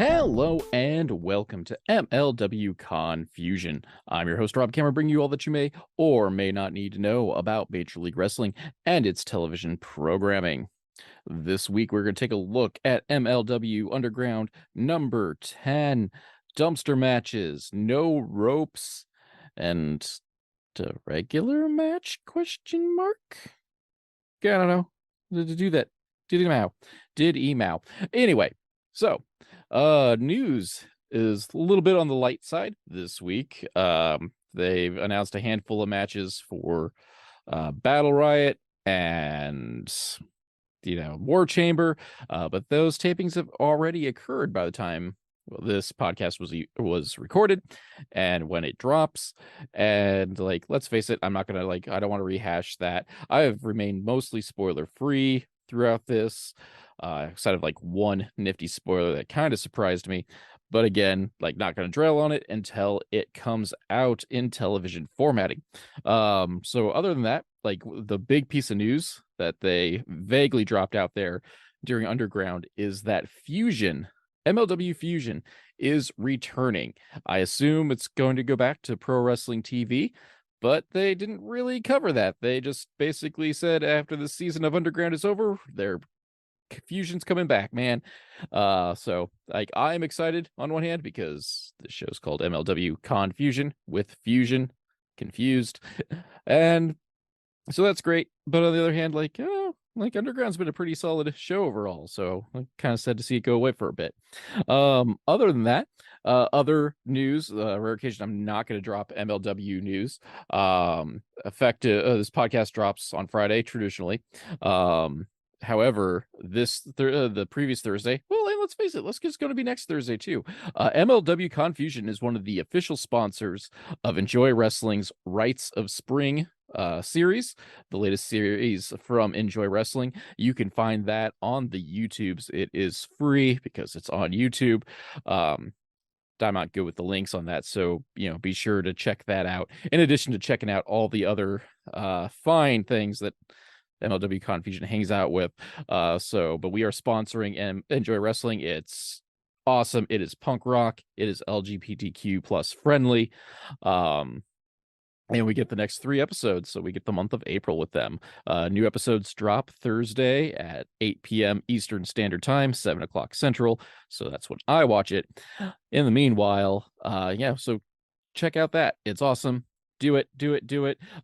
Hello and welcome to MLW Con-Fusion. I'm your host, Rob Cameron, bringing you all that you may or may not need to know about Major League Wrestling and its television programming. This week, we're going to take a look at MLW Underground number 10, dumpster matches, no ropes, and a regular match, question mark? I don't know. Do that. Did email. Anyway, so news is a little bit on the light side this week. They've announced a handful of matches for Battle Riot and War Chamber, but those tapings have already occurred by the time this podcast was recorded and when it drops. And let's face it, I'm not gonna I don't want to rehash that. I have remained mostly spoiler free throughout this, outside of one nifty spoiler that kind of surprised me, but again, not gonna dwell on it until it comes out in television formatting. So other than that, the big piece of news that they vaguely dropped out there during Underground is that MLW Fusion is returning. I assume it's going to go back to Pro Wrestling TV, but they didn't really cover that. They just basically said after the season of Underground is over, their Fusion's coming back, man. So I'm excited on one hand because the show's called MLW Con-Fusion with Fusion confused. And so that's great. But on the other hand, Underground's been a pretty solid show overall, so I'm kind of sad to see it go away for a bit. Other than that, other news, rare occasion I'm not going to drop MLW news. This podcast drops on Friday traditionally. However, the previous Thursday, well, let's face it, it's going to be next Thursday too. MLW Con-Fusion is one of the official sponsors of Enjoy Wrestling's Rites of Spring series, the latest series from Enjoy Wrestling. You can find that on the YouTubes. It is free because it's on YouTube. I'm not good with the links on that, so be sure to check that out, in addition to checking out all the other fine things that MLW Con-Fusion hangs out with. But we are sponsoring Enjoy Wrestling. It's awesome. It is punk rock. It is LGBTQ plus friendly. And we get the next 3 episodes, so we get the month of April with them. New episodes drop Thursday at 8 p.m. Eastern Standard Time, 7 o'clock Central. So that's when I watch it. In the meanwhile, so check out that. It's awesome. Do it.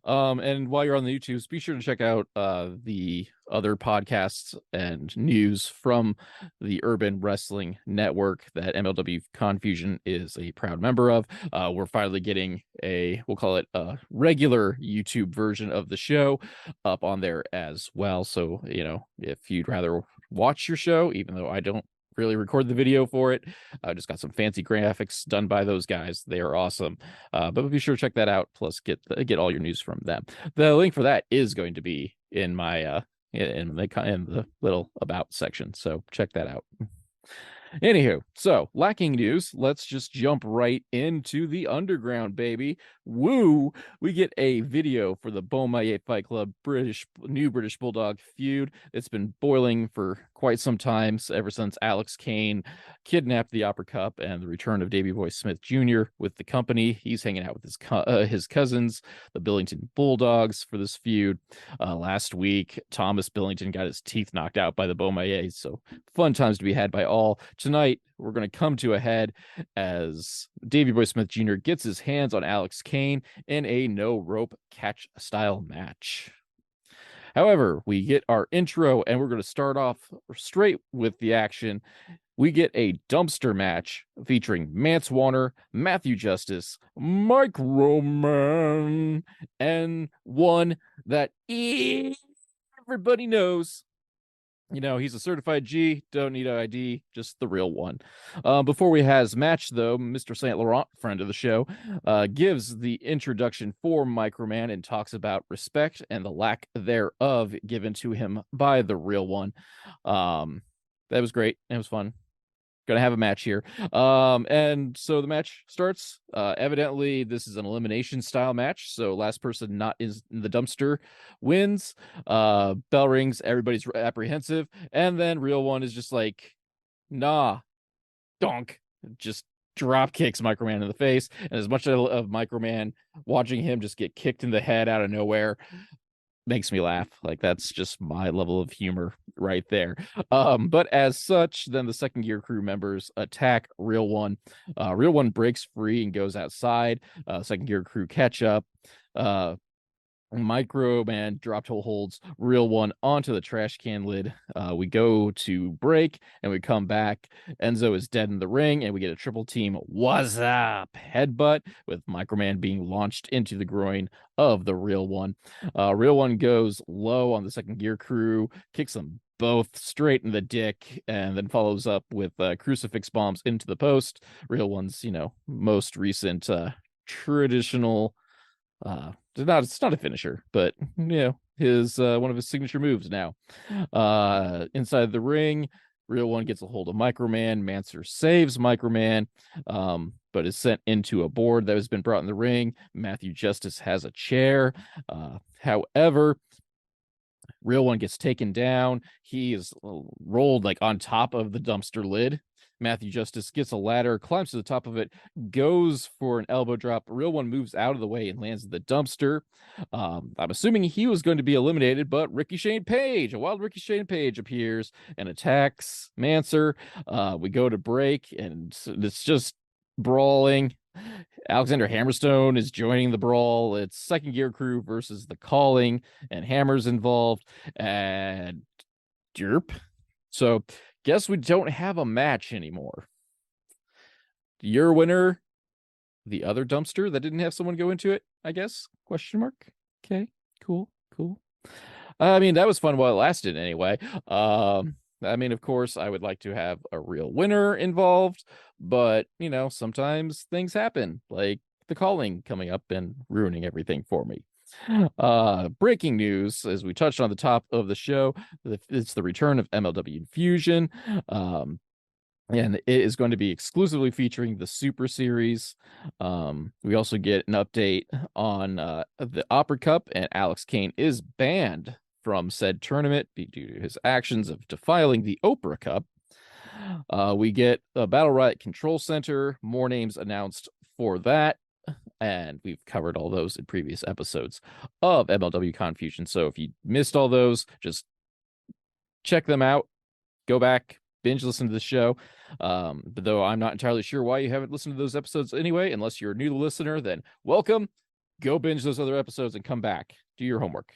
And while you're on the YouTubes, be sure to check out the other podcasts and news from the Urban Wrestling Network that MLW Con-Fusion is a proud member of. We're finally getting we'll call it a regular YouTube version of the show up on there as well. So, if you'd rather watch your show, even though I don't really record the video for it, I just got some fancy graphics done by those guys. They are awesome. But be sure to check that out, plus get all your news from them. The link for that is going to be in my in the little about section, so check that out. Anywho, so lacking news, let's just jump right into the Underground, baby. Woo! We get a video for the Bomaye Fight Club new British Bulldog feud. It's been boiling for quite some time, ever since Alex Kane kidnapped the Opera Cup and the return of Davey Boy Smith Jr. with the company. He's hanging out with his cousins, the Billington Bulldogs, for this feud. Last week, Thomas Billington got his teeth knocked out by the Bomaye, so fun times to be had by all. Tonight, we're going to come to a head as Davey Boy Smith Jr. gets his hands on Alex Kane in a no-rope catch style match. However, we get our intro, and we're going to start off straight with the action. We get a dumpster match featuring Mance Warner, Matthew Justice, Microman, and one that everybody knows. He's a certified G, don't need an ID, just the real one. Before we has match, though, Mr. Saint Laurent, friend of the show, gives the introduction for Microman and talks about respect and the lack thereof given to him by the real one. That was great. It was fun. Gonna have a match here. And so the match starts. Evidently, this is an elimination style match. So last person not in the dumpster wins. Bell rings, everybody's apprehensive, and then real one is just like, nah, donk, just drop kicks Microman in the face. And as much of Microman watching him just get kicked in the head out of nowhere makes me laugh. Like, that's just my level of humor right there. But as such, then the second gear crew members attack Real One. Real One breaks free and goes outside. Second gear crew catch up. Microman drop toe holds Real One onto the trash can lid. We go to break and we come back. Enzo is dead in the ring and we get a triple team what's up headbutt with Microman being launched into the groin of the Real One. Real One goes low on the second gear crew, kicks them both straight in the dick, and then follows up with crucifix bombs into the post. Real One's, most recent traditional it's not a finisher, but his one of his signature moves now. Inside the ring, Real One gets a hold of Microman. Manser saves Microman, but is sent into a board that has been brought in the ring. Matthew Justice has a chair. However, Real One gets taken down. He is rolled like on top of the dumpster lid. Matthew Justice gets a ladder, climbs to the top of it, goes for an elbow drop. Real One moves out of the way and lands in the dumpster. I'm assuming he was going to be eliminated, but Ricky Shane Page, a wild Ricky Shane Page, appears and attacks Manser. We go to break, and it's just brawling. Alexander Hammerstone is joining the brawl. It's second gear crew versus the Calling, and Hammer's involved. And derp. So guess we don't have a match anymore. Your winner, the other dumpster that didn't have someone go into it, I guess? Question mark. Okay, cool. I mean, that was fun while it lasted anyway. Of course, I would like to have a real winner involved, but, sometimes things happen, like the Calling coming up and ruining everything for me. Breaking news, as we touched on the top of the show, it's the return of MLW Fusion, and it is going to be exclusively featuring the Super Series. We also get an update on the Opera Cup, and Alex Kane is banned from said tournament due to his actions of defiling the Oprah Cup. We get a Battle Riot Control Center, more names announced for that, and we've covered all those in previous episodes of MLW Con-Fusion. So if you missed all those, just check them out, go back, binge listen to the show. But though I'm not entirely sure why you haven't listened to those episodes anyway, unless you're a new listener, then welcome. Go binge those other episodes and come back. Do your homework.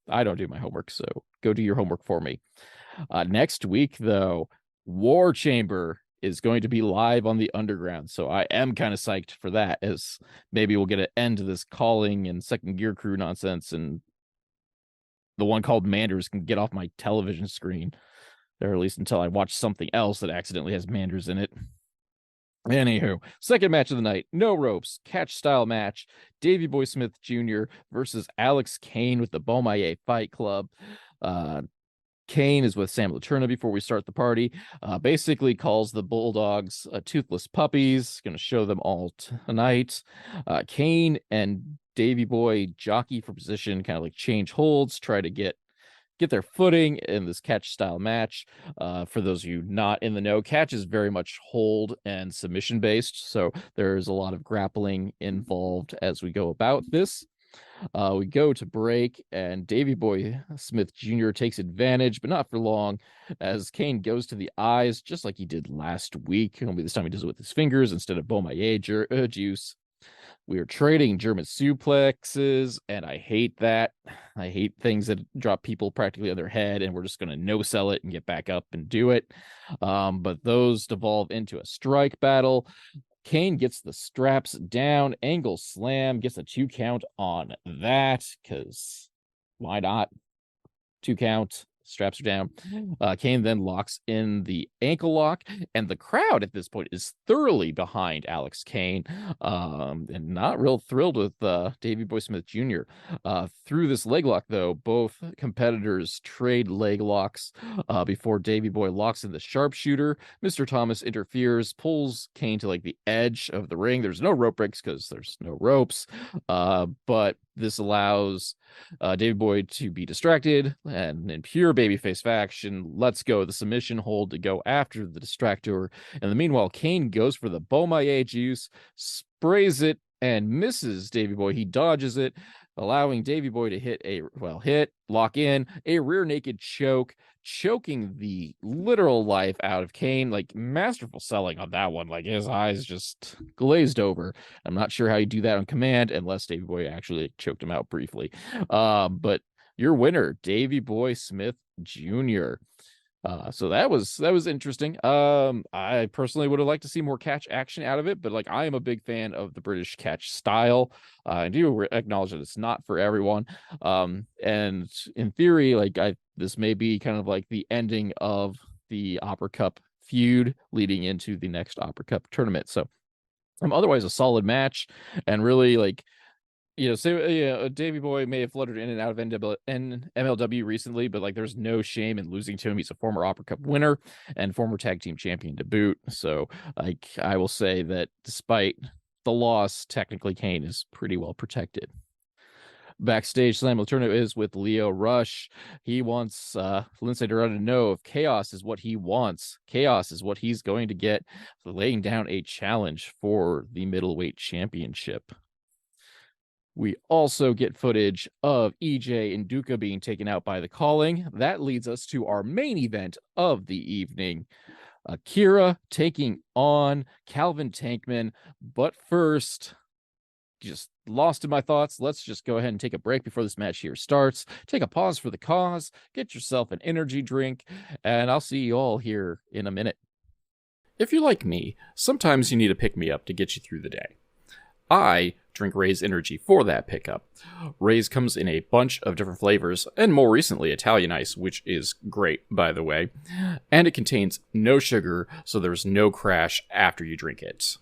I don't do my homework, so go do your homework for me. Next week, though, War Chamber is going to be live on the Underground, so I am kind of psyched for that, as maybe we'll get an end to this Calling and second gear crew nonsense, and the one called Manders can get off my television screen, or at least until I watch something else that accidentally has Manders in it. Anywho, second match of the night, no ropes, catch style match, Davey Boy Smith Jr. versus Alex Kane with the Bomaye Fight Club. Kane is with Sam Laterna before we start the party. Basically calls the Bulldogs toothless puppies. Going to show them all tonight. Kane and Davey Boy jockey for position, kind of like change holds, try to get their footing in this catch style match. For those of you not in the know, catch is very much hold and submission based, so there's a lot of grappling involved as we go about this. We go to break, and Davey Boy Smith Jr. takes advantage, but not for long, as Kane goes to the eyes, just like he did last week. Only this time he does it with his fingers instead of Bomaye juice. We are trading German suplexes, and I hate that. I hate things that drop people practically on their head, and we're just going to no-sell it and get back up and do it. But those devolve into a strike battle. Kane gets the straps down, angle slam, gets a 2 count on that, because why not? 2 count. Straps are down. Kane then locks in the ankle lock, and the crowd at this point is thoroughly behind Alex Kane, and not real thrilled with Davey Boy Smith Jr. Through this leg lock, though, both competitors trade leg locks before Davey Boy locks in the sharpshooter. Mr. Thomas interferes, pulls Kane to like the edge of the ring. There's no rope breaks because there's no ropes, but this allows Davey Boy to be distracted, and in pure babyface faction lets go the submission hold to go after the distractor. And the meanwhile, Kane goes for the Bomaye juice, sprays it, and misses Davey Boy. He dodges it, allowing Davey Boy to lock in a rear naked choke, choking the literal life out of Kane. Like, masterful selling on that one. Like, his eyes just glazed over. I'm not sure how you do that on command unless Davey Boy actually choked him out briefly. But your winner, Davey Boy Smith Jr. So that was interesting. I personally would have liked to see more catch action out of it, but like, I am a big fan of the British catch style. I do acknowledge that it's not for everyone. And in theory, like, this may be kind of like the ending of the Opera Cup feud leading into the next Opera Cup tournament. So otherwise a solid match, and really, like, Davey Boy may have fluttered in and out of MLW recently, but like, there's no shame in losing to him. He's a former Opera Cup winner and former tag team champion to boot. So, like, I will say that despite the loss, technically Kane is pretty well protected. Backstage, Slam alternative is with Leo Rush. He wants Lindsay Dorado to know if chaos is what he wants. Chaos is what he's going to get, laying down a challenge for the middleweight championship. We also get footage of EJ and Duca being taken out by the calling. That leads us to our main event of the evening. Akira taking on Calvin Tankman. But first, just lost in my thoughts. Let's just go ahead and take a break before this match here starts. Take a pause for the cause. Get yourself an energy drink. And I'll see you all here in a minute. If you're like me, sometimes you need a pick-me-up to get you through the day. I drink Ray's Energy for that pickup. Ray's comes in a bunch of different flavors, and more recently Italian Ice, which is great, by the way. And it contains no sugar, so there's no crash after you drink it.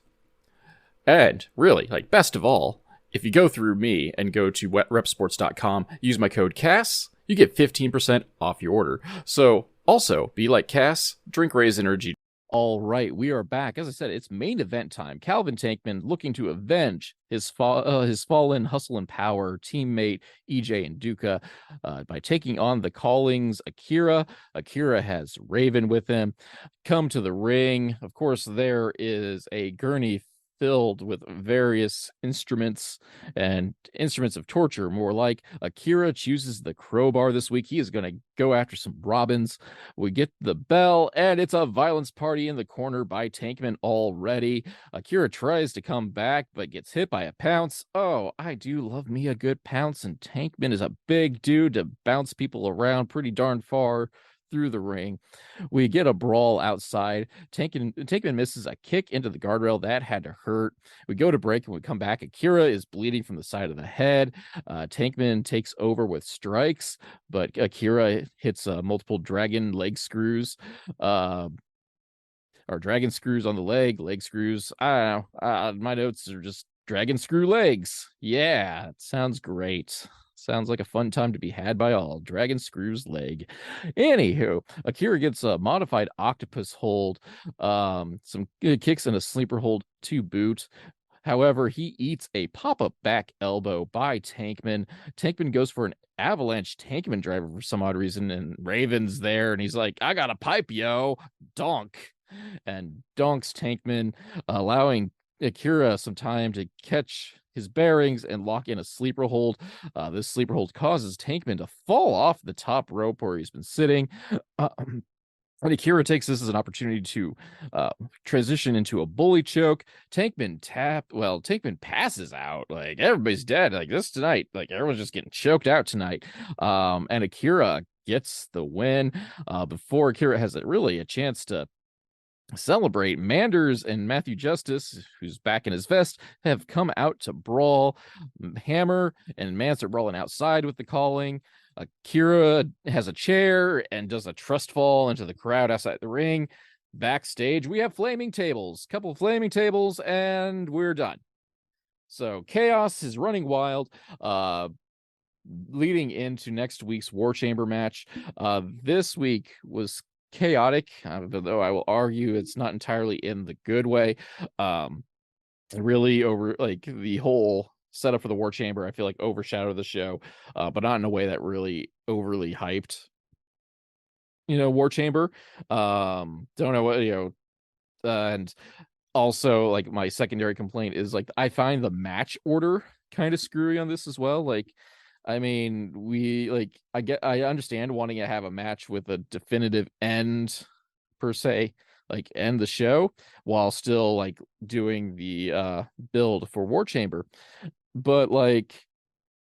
And really, like, best of all, if you go through me and go to wetrepsports.com, use my code CASS, you get 15% off your order. So, also, be like Cass, drink Ray's Energy. All right, we are back. As I said, it's main event time. Calvin Tankman looking to avenge his fallen Hustle and Power teammate EJ and Duca by taking on the Callings Akira. Akira has Raven with him. Come to the ring. Of course, there is a gurney filled with various instruments and instruments of torture, more like. Akira chooses the crowbar this week. He is going to go after some robins. We get the bell, and it's a violence party in the corner by Tankman already. Akira tries to come back, but gets hit by a pounce. Oh, I do love me a good pounce, and Tankman is a big dude to bounce people around pretty darn far through the ring. We get a brawl outside. Tankman misses a kick into the guardrail. That had to hurt. We go to break, and we come back. Akira is bleeding from the side of the head. Tankman takes over with strikes, but Akira hits multiple dragon leg screws. Or dragon screws on the leg screws. I don't know. My notes are just dragon screw legs. Yeah, it sounds great. Sounds like a fun time to be had by all. Dragon screws leg. Anywho, Akira gets a modified octopus hold, some kicks and a sleeper hold to boot. However, he eats a pop-up back elbow by Tankman. Tankman goes for an avalanche Tankman driver for some odd reason, and Raven's there, and he's like, I got a pipe, yo. Donk. And donks Tankman, allowing Akira some time to catch his bearings and lock in a sleeper hold. This sleeper hold causes Tankman to fall off the top rope where he's been sitting. And Akira takes this as an opportunity to transition into a bully choke. Tankman passes out. Like, everybody's dead. Like, this tonight, like, everyone's just getting choked out tonight. And Akira gets the win. Before Akira has a chance to celebrate, Manders and Matthew Justice, who's back in his vest, have come out to brawl. Hammer and Mance are brawling outside with the calling. Akira has a chair and does a trust fall into the crowd outside the ring. Backstage, we have flaming tables, couple of flaming tables, and we're done. So chaos is running wild, leading into next week's War Chamber match. This week was chaotic, though I will argue it's not entirely in the good way. Really, over, like, the whole setup for the War Chamber, I feel like overshadowed the show, but not in a way that really overly hyped. War Chamber. Don't know what, and also, like, my secondary complaint is, like, I find the match order kind of screwy on this as well. Like, I mean, I understand wanting to have a match with a definitive end, per se, like, end the show, while still, like, doing the build for War Chamber. But, like,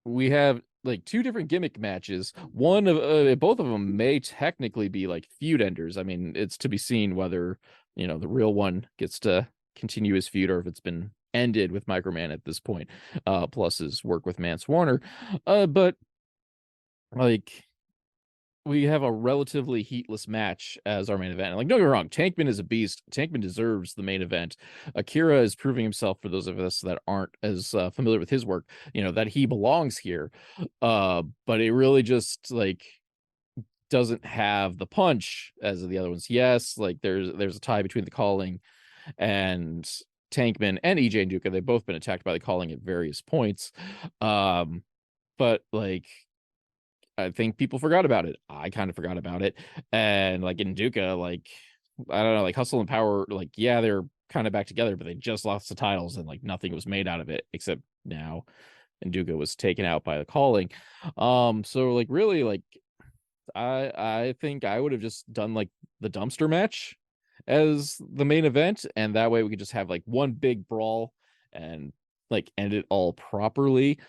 we have, like, two different gimmick matches. Both of them may technically be, like, feud enders. I mean, it's to be seen whether, the real one gets to continue his feud or if it's been ended with Microman at this point, plus his work with Mance Warner. But, like, we have a relatively heatless match as our main event. And, like, don't get me wrong, Tankman is a beast. Tankman deserves the main event. Akira is proving himself, for those of us that aren't as familiar with his work, that he belongs here. But it really just, like, doesn't have the punch as the other ones. Yes, like, there's a tie between the Calling and Tankman and EJ and Duca. They've both been attacked by the Calling at various points. But, like, I think people forgot about it. I kind of forgot about it. And, like, in Duca, like, I don't know, like, Hustle and Power, like, yeah, they're kind of back together, but they just lost the titles and, like, nothing was made out of it, except now Duca was taken out by the Calling. So, like, really, like, I think I would have just done, like, the dumpster match as the main event, and that way we could just have, like, one big brawl and, like, end it all properly.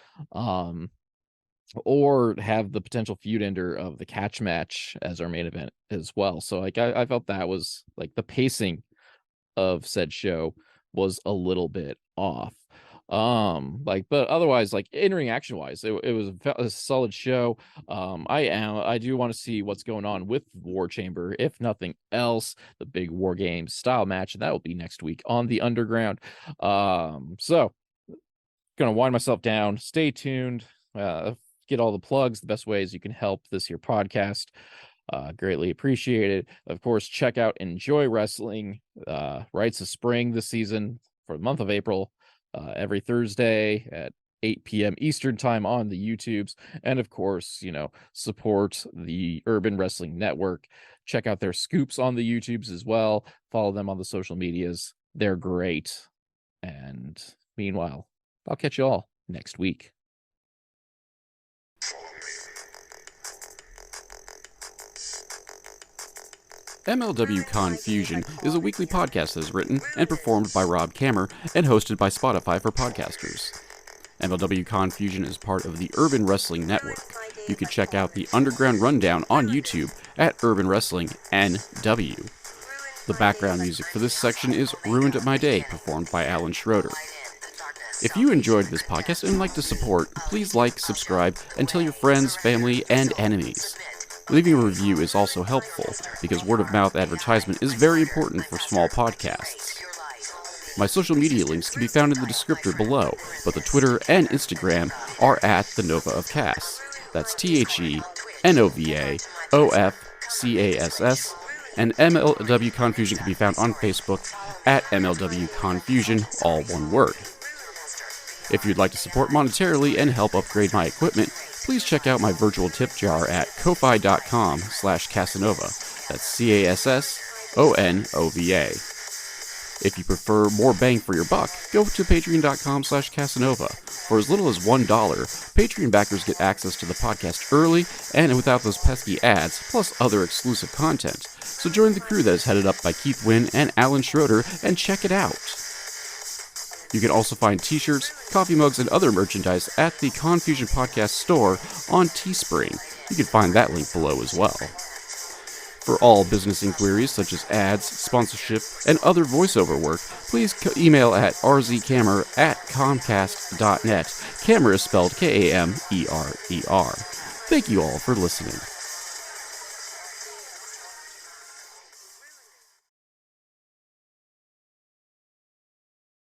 Or have the potential feud ender of the catch match as our main event as well. So, like, I felt that was, like, the pacing of said show was a little bit off. Like, but otherwise, like, in-ring action wise, it was a solid show. I do want to see what's going on with War Chamber, if nothing else, the big War Games style match, and that will be next week on the Underground. So gonna wind myself down. Stay tuned. Get all the plugs the best ways you can help this here podcast. Greatly appreciated. Of course, check out Enjoy Wrestling, Rites of Spring this season for the month of April, every Thursday at 8 p.m. Eastern time on the YouTubes. And of course, support the Urban Wrestling Network. Check out their scoops on the YouTubes as well. Follow them on the social medias. They're great. And meanwhile, I'll catch you all next week. MLW Con-Fusion is a weekly podcast that is written and performed by Rob Kammer and hosted by Spotify for podcasters. MLW Con-Fusion is part of the Urban Wrestling Network. You can check out the Underground Rundown on YouTube at Urban Wrestling NW. The background music for this section is Ruined My Day, performed by Alan Schroeder. If you enjoyed this podcast and would like to support, please like, subscribe, and tell your friends, family, and enemies. Leaving a review is also helpful, because word-of-mouth advertisement is very important for small podcasts. My social media links can be found in the descriptor below, but the Twitter and Instagram are at the Nova of Cass. That's TheNovaOfCass, and MLW Con-Fusion can be found on Facebook at MLW Con-Fusion, all one word. If you'd like to support monetarily and help upgrade my equipment, please check out my virtual tip jar at ko-fi.com/Casanova. That's CASSONOVA. If you prefer more bang for your buck, go to patreon.com/Casanova. For as little as $1, Patreon backers get access to the podcast early and without those pesky ads, plus other exclusive content. So join the crew that is headed up by Keith Wynn and Alan Schroeder and check it out. You can also find t-shirts, coffee mugs, and other merchandise at the Con-Fusion Podcast store on Teespring. You can find that link below as well. For all business inquiries such as ads, sponsorship, and other voiceover work, please email at rzkammer@comcast.net. Kammer is spelled Kamer. Thank you all for listening.